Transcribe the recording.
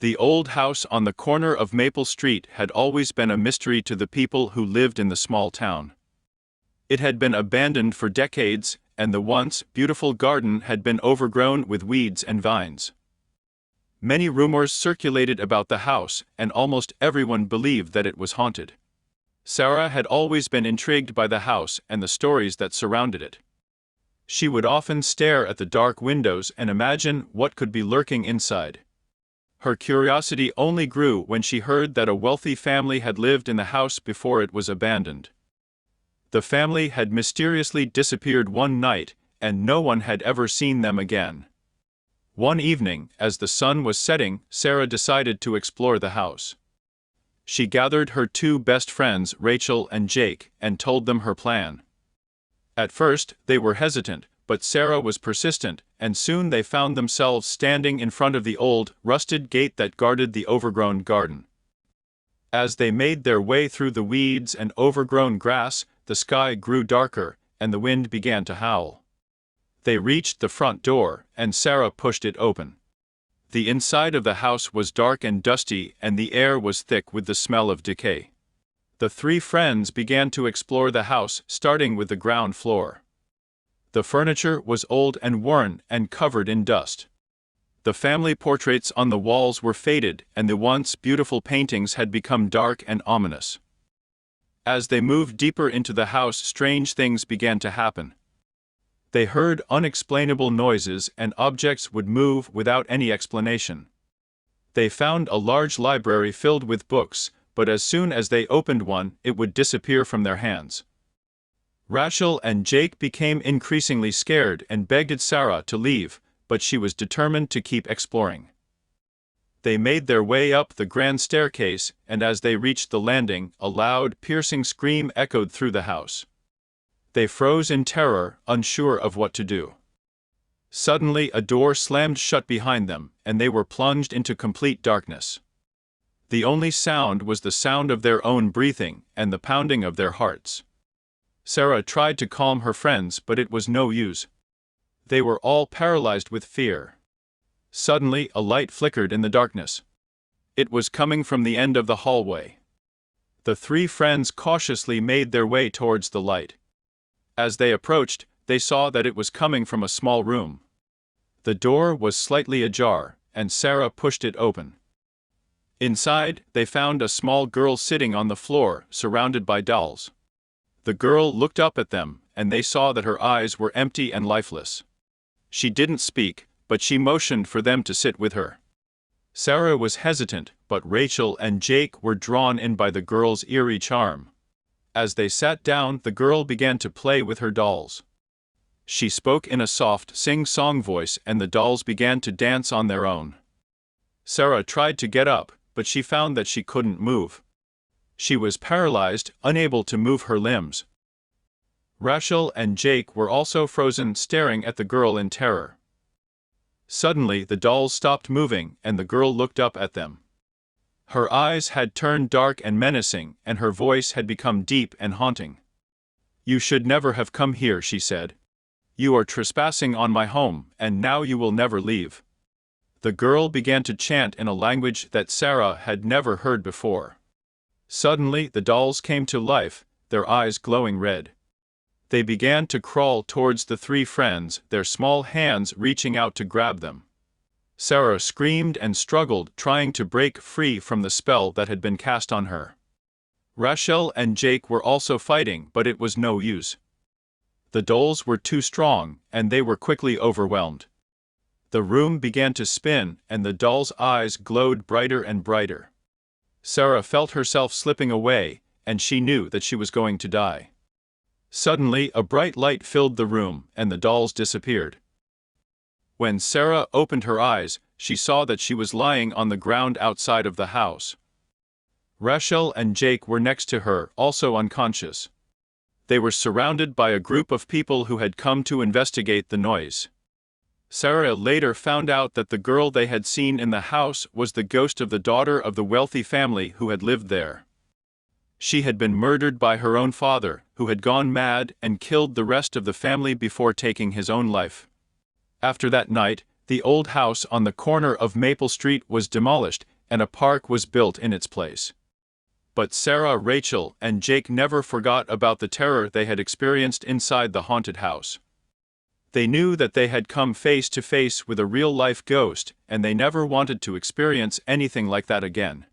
The old house on the corner of Maple Street had always been a mystery to the people who lived in the small town. It had been abandoned for decades, and the once beautiful garden had been overgrown with weeds and vines. Many rumors circulated about the house, and almost everyone believed that it was haunted. Sarah had always been intrigued by the house and the stories that surrounded it. She would often stare at the dark windows and imagine what could be lurking inside. Her curiosity only grew when she heard that a wealthy family had lived in the house before it was abandoned. The family had mysteriously disappeared one night, and no one had ever seen them again. One evening, as the sun was setting, Sarah decided to explore the house. She gathered her two best friends, Rachel and Jake, and told them her plan. At first, they were hesitant, but Sarah was persistent, and soon they found themselves standing in front of the old, rusted gate that guarded the overgrown garden. As they made their way through the weeds and overgrown grass, the sky grew darker, and the wind began to howl. They reached the front door, and Sarah pushed it open. The inside of the house was dark and dusty, and the air was thick with the smell of decay. The three friends began to explore the house, starting with the ground floor. The furniture was old and worn and covered in dust. The family portraits on the walls were faded, and the once beautiful paintings had become dark and ominous. As they moved deeper into the house, strange things began to happen. They heard unexplainable noises, and objects would move without any explanation. They found a large library filled with books, but as soon as they opened one, it would disappear from their hands. Rachel and Jake became increasingly scared and begged Sarah to leave, but she was determined to keep exploring. They made their way up the grand staircase, and as they reached the landing, a loud, piercing scream echoed through the house. They froze in terror, unsure of what to do. Suddenly, a door slammed shut behind them, and they were plunged into complete darkness. The only sound was the sound of their own breathing and the pounding of their hearts. Sarah tried to calm her friends, but it was no use. They were all paralyzed with fear. Suddenly, a light flickered in the darkness. It was coming from the end of the hallway. The three friends cautiously made their way towards the light. As they approached, they saw that it was coming from a small room. The door was slightly ajar, and Sarah pushed it open. Inside, they found a small girl sitting on the floor, surrounded by dolls. The girl looked up at them, and they saw that her eyes were empty and lifeless. She didn't speak, but she motioned for them to sit with her. Sarah was hesitant, but Rachel and Jake were drawn in by the girl's eerie charm. As they sat down, the girl began to play with her dolls. She spoke in a soft, sing-song voice, and the dolls began to dance on their own. Sarah tried to get up, but she found that she couldn't move. She was paralyzed, unable to move her limbs. Rachel and Jake were also frozen, staring at the girl in terror. Suddenly, the dolls stopped moving, and the girl looked up at them. Her eyes had turned dark and menacing, and her voice had become deep and haunting. "You should never have come here," she said. "You are trespassing on my home, and now you will never leave." The girl began to chant in a language that Sarah had never heard before. Suddenly, the dolls came to life, their eyes glowing red. They began to crawl towards the three friends, their small hands reaching out to grab them. Sarah screamed and struggled, trying to break free from the spell that had been cast on her. Rachel and Jake were also fighting, but it was no use. The dolls were too strong, and they were quickly overwhelmed. The room began to spin, and the dolls' eyes glowed brighter and brighter. Sarah felt herself slipping away, and she knew that she was going to die. Suddenly, a bright light filled the room, and the dolls disappeared. When Sarah opened her eyes, she saw that she was lying on the ground outside of the house. Rachel and Jake were next to her, also unconscious. They were surrounded by a group of people who had come to investigate the noise. Sarah later found out that the girl they had seen in the house was the ghost of the daughter of the wealthy family who had lived there. She had been murdered by her own father, who had gone mad and killed the rest of the family before taking his own life. After that night, the old house on the corner of Maple Street was demolished, and a park was built in its place. But Sarah, Rachel, and Jake never forgot about the terror they had experienced inside the haunted house. They knew that they had come face to face with a real-life ghost, and they never wanted to experience anything like that again.